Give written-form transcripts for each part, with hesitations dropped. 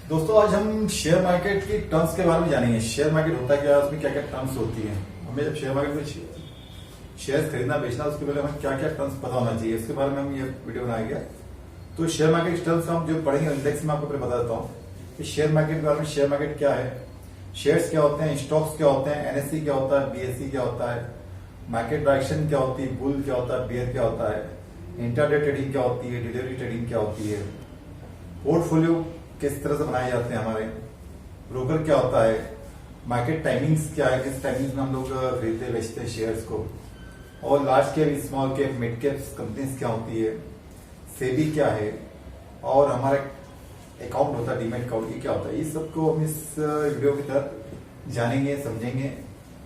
दोस्तों आज हम शेयर मार्केट की टर्म्स के बारे में जानेंगे। शेयर मार्केट होता क्या है, उसमें क्या क्या टर्म्स होती है। हमें जब शेयर मार्केट में शेयर खरीदना बेचना, उसके पहले हमें क्या क्या टर्म्स पता होना चाहिए, इसके बारे में हम ये वीडियो बनाएंगे। तो शेयर मार्केट टर्म्स हम जो पढ़ेंगे इंडेक्स में आपको पहले बता देता हूँ कि शेयर मार्केट के बारे में। शेयर मार्केट क्या है, शेयर्स क्या होते हैं, स्टॉक्स क्या होते हैं, एनएससी क्या होता है, बीएससी क्या होता है, मार्केट डायरेक्शन क्या होती है, बुल क्या होता है, बेयर क्या होता है, इंट्राडे ट्रेडिंग क्या होती है, डिलीवरी ट्रेडिंग क्या होती है, पोर्टफोलियो किस तरह से बनाए जाते हैं हमारे, ब्रोकर क्या होता है, मार्केट टाइमिंग्स क्या है, किस टाइमिंग्स में हम लोग खरीदते बेचते हैं शेयर्स को, और large cap, small cap, mid cap companies क्या होती है, सेबी क्या है, और हमारा अकाउंट होता है डीमैट अकाउंट, ये क्या होता है। ये सबको हम इस वीडियो के तहत जानेंगे समझेंगे।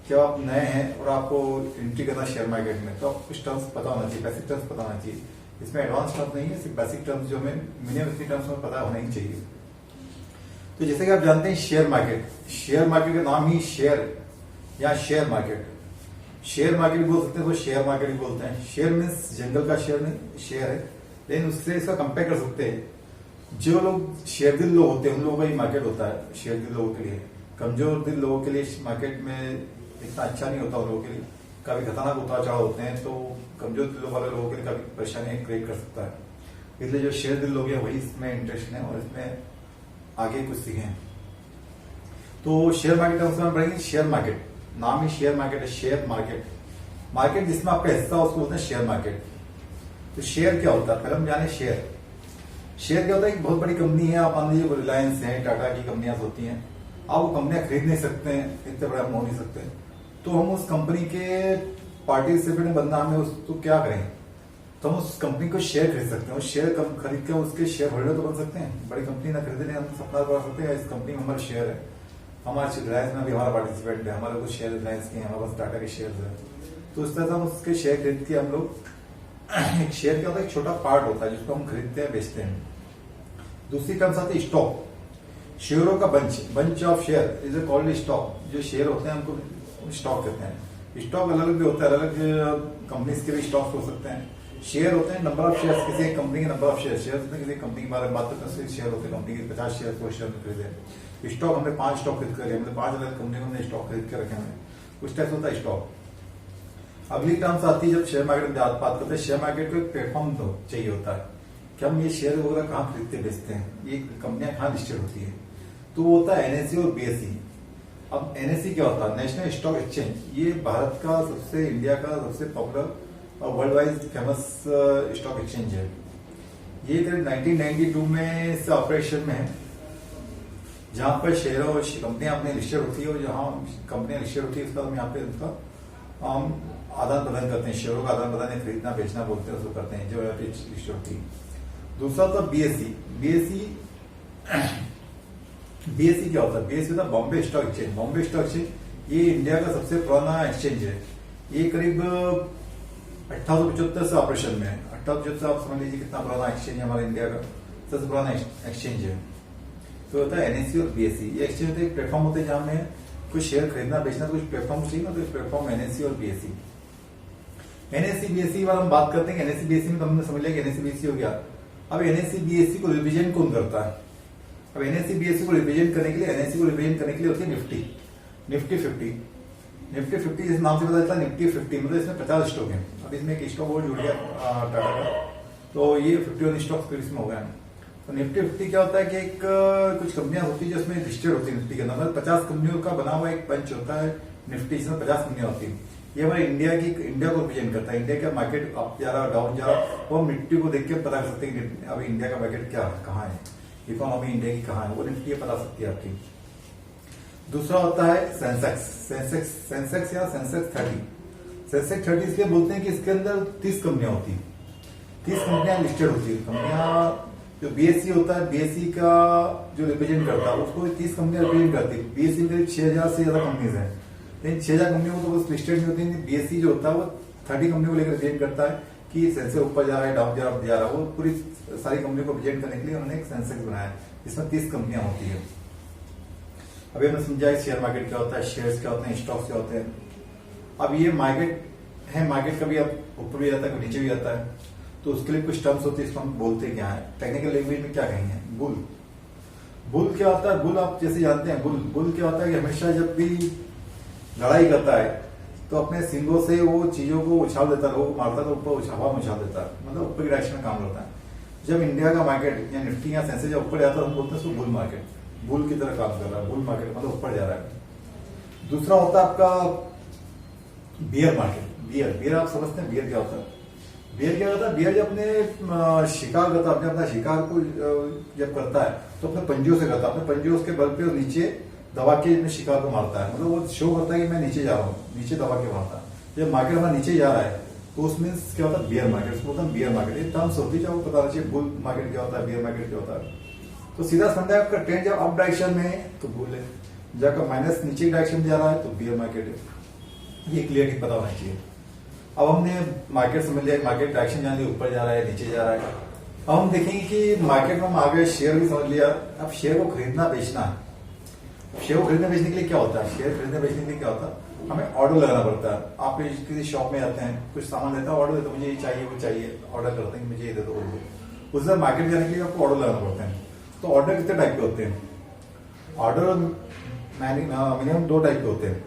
क्या आप नए हैं और आपको एंट्री करना शेयर मार्केट में, तो आपको कुछ टर्म्स पता होना चाहिए, बेसिक टर्म्स पता होना चाहिए। इसमें एडवांस टर्म्स नहीं है, सिर्फ बेसिक टर्म्स जो हमें मिनिमम इतनी टर्म्स में पता होना ही चाहिए। तो जैसे कि आप जानते हैं शेयर मार्केट का नाम ही शेयर या शेयर मार्केट, शेयर मार्केट बोल सकते हैं, तो शेयर मार्केट भी बोलते हैं। शेयर मीन्स जंगल का शेयर नहीं, शेयर है, लेकिन उससे इसका कंपेयर कर सकते हैं। जो लोग शेयरदिल लोग होते हैं उन लोगों का ही मार्केट होता है शेयरदिल लोगों के लिए। कमजोर दिल लोगों के लिए मार्केट में इतना अच्छा नहीं होता, उन लोगों के लिए काफी खतरनाक उतार चढ़ाव होते हैं, तो कमजोर दिल वाले लोगों के लिए काफी परेशानी क्रिएट कर सकता है। इसलिए जो शेयर दिल लोग हैं वही इसमें इंटरेस्ट है और इसमें आगे कुछ सीखें। तो शेयर मार्केट हम पढ़ेंगे। शेयर मार्केट नाम ही शेयर मार्केट है, शेयर मार्केट जिसमें आपका हिस्सा हो उसको बोलते हैं शेयर मार्केट। तो शेयर क्या होता है, पहले हम जाने शेयर क्या होता है। एक बहुत बड़ी कंपनी है, आप मान लीजिए रिलायंस है, टाटा की कंपनियां होती हैं, आप वो कंपनियां खरीद नहीं सकते हैं, इतने बड़े हम हो नहीं सकते। तो हम उस कंपनी के पार्टिसिपेंट बनना, हमें उसको क्या करें, तो हम उस कंपनी को शेयर खरीद सकते हैं। उस शेयर खरीद के उसके शेयर होल्डर तो बन सकते हैं। बड़ी कंपनी ना खरीदने हम सपना बना सकते हैं, इस कंपनी में हमारा शेयर है, हमारे रिलायंस में भी हमारा पार्टिसिपेंट है, हमारे कुछ शेयर रिलायंस के हैं, हमारे पास टाटा के शेयर है। तो इस तरह से हम उसके शेयर खरीद के हम लोग एक शेयर क्या होता है, एक छोटा पार्ट होता है जिसको हम खरीदते हैं बेचते हैं। दूसरी टर्म्स आती है स्टॉक, शेयरों का bunch of share is a called stock. जो शेयर होते हैं हमको स्टॉक कहते हैं। स्टॉक अलग अलग भी होता है, अलग अलग कंपनीज के भी स्टॉक हो सकते हैं। शेयर होते हैं नंबर ऑफ शेयर, किसी एक कंपनी के नंबर ऑफ शेयर होते हैं, किसी कंपनी के बारे में बात करते हैं, शेयर होते हैं कंपनी के 50 शेयर को शेयर में खरीदे। स्टॉक हमने 5 स्टॉक खरीद कर, मतलब 5 अलग कंपनी को हमने स्टॉक खरीद के रखे हैं, उस टाइप होता है स्टॉक। अगली टर्म्स आती है जब शेयर मार्केट में बात करते हैं, शेयर मार्केट को एक प्लेटफॉर्म चाहिए होता है कि हम ये शेयर वगैरह कहाँ खरीदते बेचते हैं, ये कंपनियां कहाँ लिस्टेड होती है। तो वो होता है एनएससी और बीएससी। अब एनएससी क्या होता है, नेशनल स्टॉक एक्सचेंज। ये भारत का सबसे, इंडिया का सबसे पॉपुलर और world wide famous stock exchange है। ये करीब 1992 में इस ऑपरेशन में है, जहां पर शेयरों कंपनियां अपने लिस्टेड होती है, और जहां कंपनियां लिस्टेड होती है उसका हम यहाँ पे उनका आदान प्रदान करते हैं, शेयरों का आदान प्रदान, खरीदना बेचना बोलते हैं उसको करते हैं, जो यहाँ पे लिस्टेड होती है। दूसरा होता है बीएससी क्या होता है, बीएससी होता है Bombay stock exchange. Bombay stock exchange ये इंडिया का सबसे पुराना एक्सचेंज है। ये करीब 1875 से ऑपरेशन में है। 1875 आप समझ लीजिए कितना पुराना एक्सचेंज है, हमारे इंडिया का सबसे पुराना एक्सचेंज है। तो होता है एनएससी और बीएससी। ये एक्सचेंज होते हैं, प्लेटफॉर्म होते हैं जहां में कुछ शेयर खरीदना बेचना, तो कुछ प्लेटफॉर्म चाहिए ना, तो प्लेटफॉर्म एनएससी और बीएससी। एनएससी बीएससी की बात हम बात करते हैं। एनएससी बीएससी में तो हमने समझ लिया कि एनएससी बीएससी हो गया। अब एनएससी बीएससी को रिप्रेजेंट कौन करता है। अब एनएससी बीएससी को रिप्रेजेंट करने के लिए, एनएससी को रिप्रेजेंट करने के लिए होती है निफ्टी 50। जिस नाम से पता चलता है निफ्टी 50, मतलब इसमें 50 स्टॉक है। अब इसमें एक स्टॉक और जुड़ गया टाटा का, तो ये 51 स्टॉक इसमें हो गया। तो निफ्टी 50 क्या होता है कि एक कुछ कंपनियां होती है जो इसमें लिस्टेड होती है निफ्टी के अंदर, 50 कंपनियों का बना हुआ एक पंच होता है निफ्टी, जिसमें 50 कंपनियां होती है। ये हमारे इंडिया को रिप्रेजेंट करता है। इंडिया का मार्केट अप जा रहा डाउन जा रहा, वो हम निफ्टी को देख के पता कर सकते हैं कि अभी इंडिया का मार्केट क्या कहाँ है, इकोनॉमी इंडिया की कहाँ है, वो निफ्टी पता सकती है आपकी। दूसरा होता है सेंसेक्स या सेंसेक्स 30 इसलिए बोलते हैं कि इसके अंदर 30 कंपनियां होती हैं, 30 कंपनियां लिस्टेड होती है। कंपनियां जो बीएससी होता है, बीएससी का जो रिप्रेजेंट करता है उसको 30 कंपनियां रिप्रेजेंट करती है। बीएससी में करीब 6000 से ज्यादा कंपनीज है, लेकिन 6000 कंपनियों को तो बस लिस्टेड नहीं होती है। बीएससी जो होता है वो 30 कंपनियों को लेकर रिप्रेजेंट करता है कि सेंसेक्स ऊपर जा रहा है, डाउन जा रहा है। वो पूरी सारी कंपनियों को रिप्रेजेंट करने के लिए उन्होंने एक सेंसेक्स बनाया है, जिसमें 30 कंपनियां होती है। अभी हमने समझा शेयर मार्केट क्या होता है, शेयर्स क्या होते हैं, स्टॉक्स क्या होते हैं। अब ये मार्केट है, मार्केट कभी अब ऊपर भी जाता है, कभी नीचे भी जाता है। तो उसके लिए कुछ टर्म्स होते हैं, इसको हम बोलते क्या है, टेक्निकल लैंग्वेज में क्या कहेंगे, बुल। बुल क्या होता है? बुल आप जैसे जानते हैं, बुल बुल क्या होता है कि हमेशा जब भी लड़ाई करता है तो अपने सिंगों से वो चीजों को उछाल देता है, लोगों को मारता है तो ऊपर हवा में उछाल देता है, मतलब ऊपर की डायरेक्शन में काम करता है। जब इंडिया का मार्केट या निफ्टी या सेंसेक्स जब ऊपर जाता है हम बोलते हैं उसको बुल मार्केट, बुल की तरह काम कर रहा है, बुल मार्केट मतलब ऊपर जा रहा है। दूसरा होता है आपका बियर मार्केट। बियर आप समझते हैं बियर क्या होता है? बियर क्या होता है? बियर जब अपने शिकार करता है, अपना शिकार को जब करता है तो अपने पंजों से करता है, अपने पंजों उसके बल पे नीचे दबा के अपने शिकार को मारता है, मतलब वो शो करता है कि मैं नीचे जा रहा हूँ, नीचे दबा के मारता है। जब मार्केट हमारा नीचे जा रहा है तो उसमें क्या होता है? बियर मार्केट, उसको बोलते हैं बियर मार्केट। ये टर्म्स होती है, आपको पता चाहिए बुल मार्केट क्या होता है, बियर मार्केट क्या होता है। तो सीधा समझा आपका ट्रेंड जब अप डायरेक्शन में है तो बुल है, जब माइनस नीचे की डायरेक्शन में जा रहा है तो बियर मार्केट है। ये क्लियरली पता होना चाहिए। अब हमने मार्केट समझ लिया, मार्केट डायरेक्शन जाने ऊपर जा रहा है, नीचे जा रहा है। अब हम देखेंगे कि मार्केट में हम आगे शेयर भी समझ लिया। अब शेयर को खरीदना बेचना है। शेयर को खरीदने बेचने के लिए क्या होता है? शेयर खरीदने बेचने के लिए क्या होता है? हमें ऑर्डर लगाना पड़ता है। आप किसी शॉप में जाते हैं, कुछ सामान लेता है, ऑर्डर देते, मुझे ये चाहिए वो चाहिए, ऑर्डर करते हैं मुझे ये दे दो वो दो। उस मार्केट जाने के लिए आपको ऑर्डर लगाना पड़ता है। तो ऑर्डर कितने टाइप के होते हैं? ऑर्डर मिनिमम 2 टाइप के होते हैं।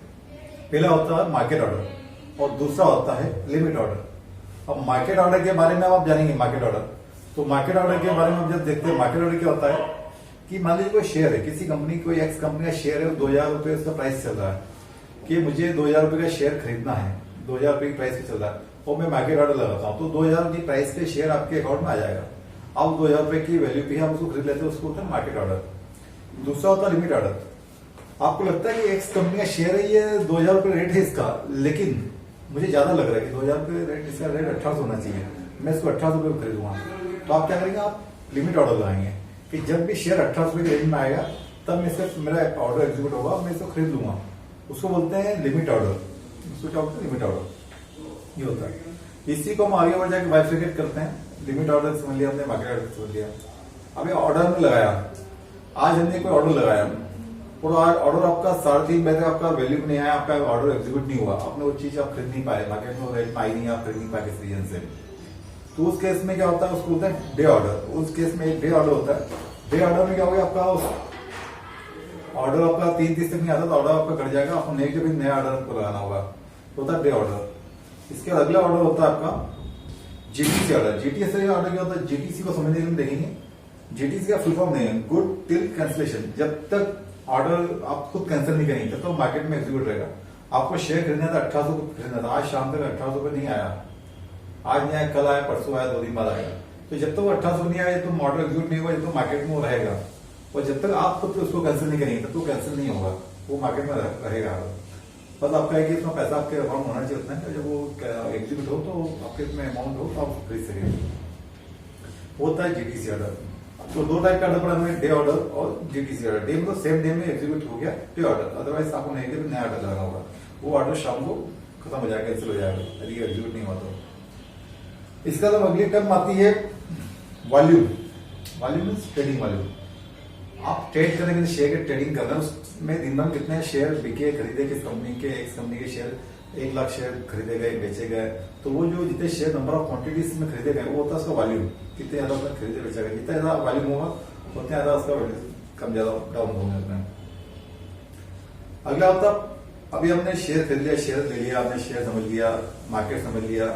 पहला होता है मार्केट ऑर्डर और दूसरा होता है लिमिट ऑर्डर। अब मार्केट ऑर्डर के बारे में आप जानेंगे। मार्केट ऑर्डर, तो मार्केट ऑर्डर के बारे में हम जब देखते हैं, मार्केट ऑर्डर क्या होता है कि मान लीजिए कोई शेयर है, किसी कंपनी, कोई एक्स कंपनी का शेयर है, 2000 रुपए उसका प्राइस चल रहा है कि मुझे 2000 रुपए का शेयर खरीदना है, 2000 रुपए की प्राइस पे चल रहा है और मैं मार्केट ऑर्डर लगाता हूँ तो 2000 की प्राइस पे शेयर आपके अकाउंट में आ जाएगा। अब 2000 रुपए की वैल्यू पे हम उसको खरीद लेते हैं, उसको होता है मार्केट ऑर्डर। दूसरा होता है लिमिट ऑर्डर। आपको लगता है कि एक्स कंपनी का शेयर है, ये 2000 रुपए रेट है इसका, लेकिन मुझे ज्यादा लग रहा है कि 2000 रुपए रेट, इसका रेट 1800 होना चाहिए, मैं इसको 1800 रुपए खरीदूंगा। तो आप क्या करेंगे? आप लिमिट ऑर्डर लगाएंगे कि जब भी शेयर 1800 रुपए के रेंज में आएगा तब मैं इसका मेरा ऑर्डर एग्जीक्यूट होगा, मैं इसको खरीद लूंगा। उसको बोलते हैं लिमिट ऑर्डर। उसको क्या बोलते हैं? Limit order. ये होता है। इसी को हम आगे बढ़ जाकर बाइफिकेट करते हैं। लिमिट ऑर्डर समझ लिया हमने, मार्केट ऑर्डर समझ लिया। अभी ऑर्डर में लगाया, आज हमने कोई ऑर्डर लगाया और ऑर्डर आपका 3:30 बजे तक आपका वैल्यू नहीं आया, आपका ऑर्डर एग्जीक्यूट नहीं हुआ, आपने वो चीज आप खरीद नहीं पाए, मार्केट में रेट पाई नहीं, आप खरीद नहीं पाए किसी रीजन से। तो उस केस में क्या होता है? उसको बोलते हैं डे ऑर्डर। उस केस में एक डे ऑर्डर होता है। डे ऑर्डर में क्या होगा? आपका ऑर्डर आपका 3:30 तक नहीं आता तो ऑर्डर आपका कट जाएगा, आपको नेक्स्ट डे नया ऑर्डर आपको लगाना होगा, तो होता है डे ऑर्डर। इसके बाद अगला ऑर्डर होता है आपका जीटीसी ऑर्डर। जीटीसी ऑर्डर क्या होता है? जीटीसी को समझने के लिए देखेंगे। जीटीसी का फुल फॉर्म नहीं है, गुड टिल कैंसिलेशन। जब तक ऑर्डर आप खुद कैंसिल नहीं करेंगे तब तक मार्केट में एग्जीक्यूट रहेगा। आपको शेयर खरीदना था, 1800 को खरीदना था, आज शाम तक 1800 रुपए नहीं आया, आज नहीं आया, कल आया, परसों आया, 2 दिन बाद आएगा। तो जब तक वो 1800 नहीं आया तो ऑर्डर एग्जीक्यूट नहीं हुआ, जब तक मार्केट में वो रहेगा। और जब तक आप खुद उसको कैंसिल नहीं करेंगे तब तो कैंसिल नहीं होगा, वो मार्केट में रहेगा। बस आपका है कि इसमें पैसा आपके अकाउंट होना चाहिए उतना, जब वो एग्जीक्यूट हो तो आपके इसमें अमाउंट हो तो आप खरीद सकेंगे। होता है जीटीसी ऑर्डर। तो 2 टाइप का ऑर्डर पड़ा हमें, डे ऑर्डर और जीटीसी ऑर्डर। डे मतलब सेम डे में एग्जीक्यूट हो गया डे ऑर्डर, अदरवाइज आपको नहीं कि नया ऑर्डर लगाना होगा, वो ऑर्डर शाम को खत्म हो जाएगा, कैंसिल हो जाएगा यदि एग्जीक्यूट नहीं हुआ तो। इसका तो अगली टर्म आती है volume. Volume means trading volume. आप ट्रेड करने के लिए शेयर के ट्रेडिंग करना है, उसमें दिन भर कितने शेयर बिके, खरीदे, किस कंपनी के, एक्स कंपनी के शेयर 1 लाख शेयर खरीदे गए, बेचे गए, तो वो जो जितने शेयर नंबर ऑफ क्वांटिटीज में खरीदे गए वो होता है उसका वॉल्यूम। कितने ज्यादा उसमें खरीदे बेचा गया, जितना ज्यादा वॉल्यूम होगा उतना ज्यादा उसका कम ज्यादा डाउन होगा उसमें। अगला होता, अभी हमने शेयर खरीद लिया, शेयर ले लिया, आपने शेयर समझ लिया, मार्केट समझ लिया,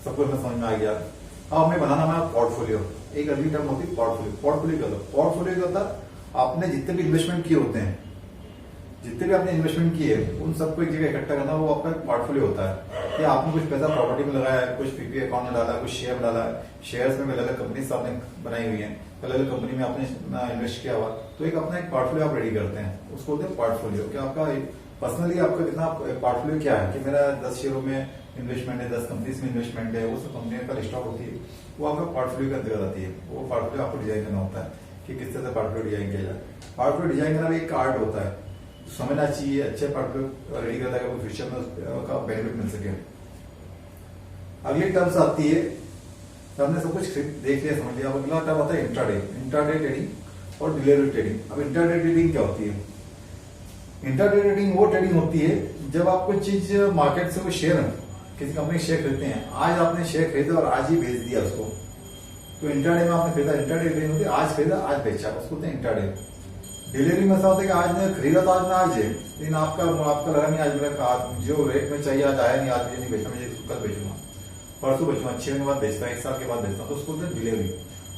सब कुछ में समझ में आ गया। अब हमें बनाना है पोर्टफोलियो। एक अगली टर्म होती है पोर्टफोलियो। पोर्टफोलियो क्या होता है? पोर्टफोलियो क्या होता है? आपने जितने भी इन्वेस्टमेंट किए होते हैं, जितने भी आपने इन्वेस्टमेंट किए उन सबको एक जगह इकट्ठा करना, वो आपका पोर्टफोलियो होता है। कि आपने कुछ पैसा प्रॉपर्टी में लगाया है, कुछ पीपीए अकाउंट में डाला है, कुछ शेयर में डाला है, शेयर्स में अलग अलग कंपनी आपने बनाई हुई है, अलग अलग कंपनी में आपने इन्वेस्ट किया हुआ, तो एक अपना एक पोर्टफोलियो आप रेडी करते हैं, उसको बोलते हैं पोर्टफोलियो। क्या आपका पर्सनली आपका कितना पोर्टफोलियो क्या है कि मेरा 10 शेयरों में इन्वेस्टमेंट है, 10 कंपनीज में इन्वेस्टमेंट है, वो सब कंपनी का लिस्ट आउट होती है, वो आपका पोर्टफोलियो के अंतर्गत आती है। वो पोर्टफोलियो आपको डिजाइन करना होता है कि किस तरह से पोर्टफोलियो डिजाइन किया जाए। पोर्टफोलियो डिजाइन करना एक आर्ट होता है, समझना चाहिए, अच्छे पोर्टफोलियो रेडी करता है, फ्यूचर में उसका बेनिफिट मिल सके। अगली टर्म्स आती है, तो हमने सब कुछ देख लिया, समझ लिया। अगला टर्म आता है इंट्राडे। इंट्राडे ट्रेडिंग और डिलीवरी ट्रेडिंग। अब इंट्राडे ट्रेडिंग क्या होती है? इंट्राडे ट्रेडिंग वो ट्रेडिंग होती है जब आप कोई चीज मार्केट से कोई शेयर, किसी कंपनी शेयर खरीदते हैं, आज आपने शेयर खरीदा और आज ही बेच दिया उसको, तो इंट्राडे में आपने खरीदा, इंट्राडे ट्रेडिंग होती है, आज खरीदा आज बेचा, उसको बोलते हैं इंट्राडे। डिलीवरी में ऐसा होता है कि आज मैं खरीदा तो आज मैं आज है, लेकिन आपका लगा नहीं आज मेरा जो रेट में चाहिए आज आया नहीं, आज मुझे नहीं बेचना, मुझे कल बेचूंगा, परसों बेचूंगा, 6 महीने बाद बेचता, 1 साल के बाद बेचता हूँ, तो उसको बोलते हैं डिलीवरी।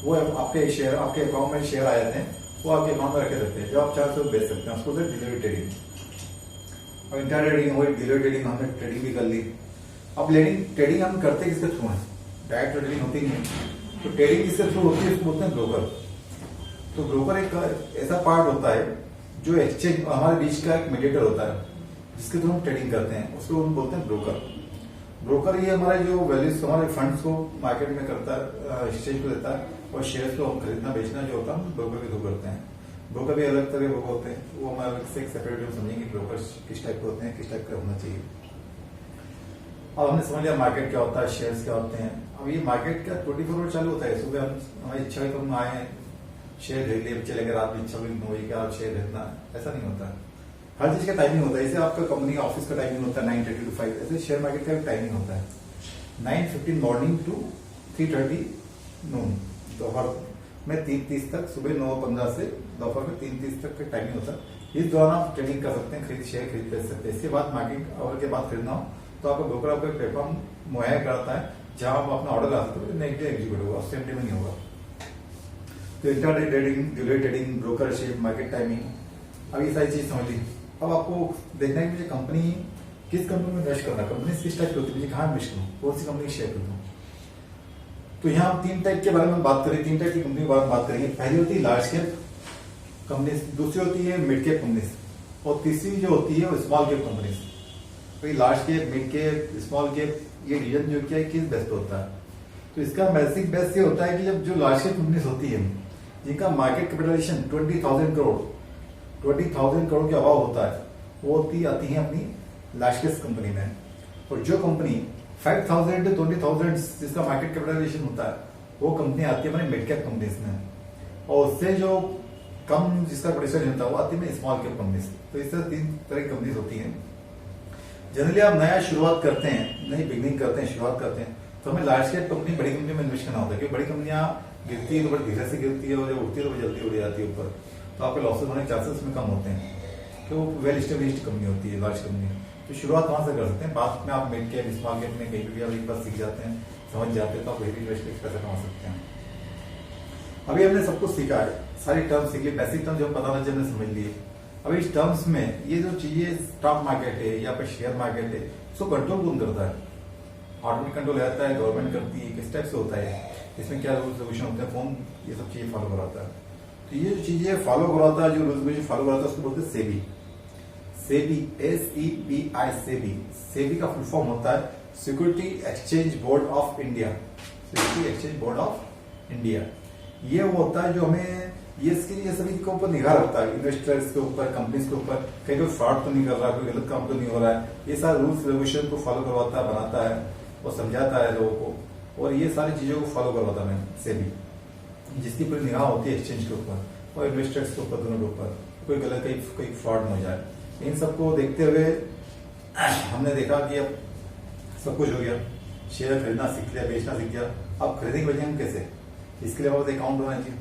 वो आपके शेयर, आपके अकाउंट में शेयर आए थे, वो आपके अकाउंट में रखे रहते हैं, जो आप चाहे तो बेच सकते हैं, उसको बोलते हैं डिलीवरी ट्रेडिंग। और इंटर ट्रेडिंग हुई, डिलीवरी ट्रेडिंग, हमने ट्रेडिंग भी कर ली। अब ट्रेडिंग हम करते किसके थ्रू है, डायरेक्ट ट्रेडिंग होती नहीं है, तो ट्रेडिंग किसके थ्रू होती है, उसको बोलते हैं ब्रोकर। तो ब्रोकर एक ऐसा पार्ट होता है जो एक्सचेंज हमारे बीच का एक मीडिएटर होता है, जिसके थ्रू हम ट्रेडिंग करते हैं, उसको हम बोलते हैं ब्रोकर। ब्रोकर ये हमारे जो वैल्यूज, हमारे फंड्स को मार्केट में करता है, एक्सचेंज को देता है, और शेयर्स को हम खरीदना बेचना जो होता है हम ब्रोकर के थ्रू करते हैं। ब्रोकर भी अलग तरह के ब्रोकर होते हैं, वो हमारे अलग से एक सेपरेट समझेंगे ब्रोकर किस टाइप के होते हैं, किस टाइप का होना चाहिए। अब हमने समझ लिया मार्केट क्या होता है, शेयर्स क्या होते हैं। अब ये मार्केट क्या 24 आवर चालू होता है, सुबह हम हमारी इच्छा है तो हम आए शेयर खरीद लिए, चले गए, रात में इच्छा हुई 9 बजे के आप शेयर खरीदना, ऐसा नहीं होता। हर चीज का टाइमिंग होता है, जैसे आपका कंपनी ऑफिस का टाइमिंग होता है 9:30 to 5, ऐसे शेयर मार्केट का भी टाइमिंग होता है 9:15 मॉर्निंग टू 3:30 नून, दोपहर में 3:30 तक, सुबह 9:15 से दोपहर में 3:30 तक का टाइमिंग होता है। इस दौरान आप ट्रेडिंग कर सकते हैं, शेयर खरीद बेच सकते हैं। इसके बाद मार्केट आवर के बाद खरीदना हो तो आपका ब्रोकर आपको प्लेटफॉर्म मुहैया कराता है, जहां आप अपना ऑर्डर ला सकते हो, नेक्स्ट डे एग्जीक्यूट होगा, सेम डे में नहीं होगा। तो intraday trading, delivery trading, brokership, market timing, अब ये सारी चीज समझ ली। अब आपको देखना है कि मुझे कंपनी किस कंपनी में इन्वेस्ट करना है, कंपनी किस टाइप की होती है, मुझे कहाँ इन्वेस्ट करूँ, कौन सी कंपनी शेयर करूँ। तो यहाँ हम 3 टाइप के बारे में बात करें, 3 टाइप की कंपनी के बारे में बात करेंगे। पहली होती है लार्ज कैप कंपनीज, दूसरी होती है मिड कैप कंपनीज, और तीसरी जो होती है वो स्मॉल कैप कंपनीज। तो ये large cap, mid cap, small cap, ये रीजन जो क्या है किस बेस पे होता है। तो इसका बेसिक बेस ये होता है कि जब जो लार्ज कैप कंपनीज होती है जिनका मार्केट कैपिटलाइजेशन 20,000 करोड़ के अभाव होता है, वो आती है अपनी लार्ज कैप कंपनी में। और जो कंपनी 5,000 to 20,000 जिसका मार्केट कैपिटलाइजेशन होता है, वो कंपनी आती है अपने मिड कैप कंपनीज में, और उससे जो कम जिसका कैपिटलाइजेशन होता है वो आती है स्मॉल कैप कंपनीज। तो इस तरह 3 तरह की कंपनीज होती हैं। जनरली आप नया शुरुआत करते हैं, नई बिगनिंग करते हैं, शुरुआत करते हैं, तो हमें लार्ज कैप कंपनी, बड़ी कंपनी में इन्वेस्ट करना होता है, क्योंकि बड़ी कंपनियां गिरती है तो बड़ी धीरे से गिरती है, और जब उठती है तो जल्दी उड़ जाती है ऊपर, तो आपके लॉसेस होने के चांसेस में कम होते हैं। तो वेल एस्टेब्लिश्ड कंपनी होती है लार्ज कंपनी, तो शुरुआत वहां से कर सकते हैं। बाद में आप मिड कैप, स्मॉल कैप में कहीं भी आप एक बार सीख जाते हैं, समझ जाते हैं, तो आप वही इन्वेस्ट करके पैसा कमा सकते हैं। अभी हमने सब कुछ सीखा है, सारी टर्म्स सीख ली, बेसिक टर्म जो पता था हमने समझ लिए। अब इस टर्म्स में ये जो चीजें स्टॉक मार्केट है या फिर शेयर मार्केट है, उसको कंट्रोल कौन करता है, ऑटोमेटिक कंट्रोल रहता है, गवर्नमेंट करती है, किस टाइप से होता है, इसमें क्या रूल्स रेगुलेशन होते हैं, कौन ये सब चीजें फॉलो कराता है। तो ये जो चीजें फॉलो कराता है, जो रूल्स रेगुलेशन फॉलो कराता है, उसको बोलते हैं सेबी। सेबी, SEBI, सेबी। सेबी का फुल फॉर्म होता है security exchange board of India, security exchange board of India. ये वो होता है जो हमें ये सभी के ऊपर निगाह रखता है, इन्वेस्टर्स के ऊपर, कंपनीज के ऊपर, कहीं कोई फ्रॉड तो नहीं कर रहा, कोई गलत काम तो नहीं हो रहा है। ये सारे रूल्स रेगुलेशन को फॉलो करवाता है, बनाता है और समझाता है लोगों को, और ये सारी चीजों को फॉलो करवाता है सेबी, जिसकी पूरी निगाह होती है एक्सचेंज के ऊपर और इन्वेस्टर्स के ऊपर, दोनों के ऊपर, कोई गलत कोई फ्रॉड न हो जाए। इन सबको देखते हुए हमने देखा कि अब सब कुछ हो गया, शेयर खरीदना सीख लिया, बेचना सीख गया। अब खरीदेंगे बेचेंगे कैसे, इसके लिए हमारे अकाउंट होना चाहिए।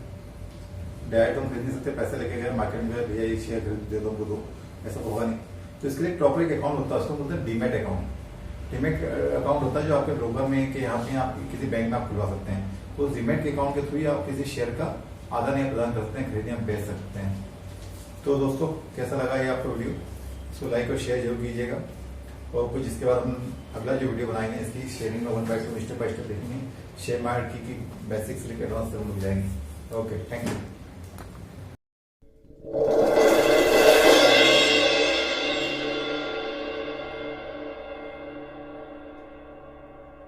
डायरेक्ट हम खरीद नहीं सकते, पैसे लेके गए मार्केट में, भैया ये शेयर खरीद दे दो, दो, ऐसा तो होगा नहीं। तो इसके लिए प्रॉपर एक अकाउंट होता है, उसको बोलते हैं डीमैट अकाउंट। डीमैट अकाउंट होता है जो आपके ब्रोकर में के यहाँ पे आप किसी बैंक में आप खुलवा सकते हैं। तो डीमैट के अकाउंट के थ्रू आप किसी शेयर का आदान या प्रदान कर सकते हैं, खरीद या बेच सकते हैं। तो दोस्तों कैसा लगा ये आपका वीडियो, इसको लाइक और शेयर जरूर कीजिएगा, और कुछ इसके बाद हम अगला जो वीडियो बनाएंगे इसकी शेयरिंग में 1 by 2 स्टेप बाय स्टेप देखेंगे, शेयर मार्केट की बेसिक्स से लेकर एडवांस तक मिल जाएंगे। Okay, thank you.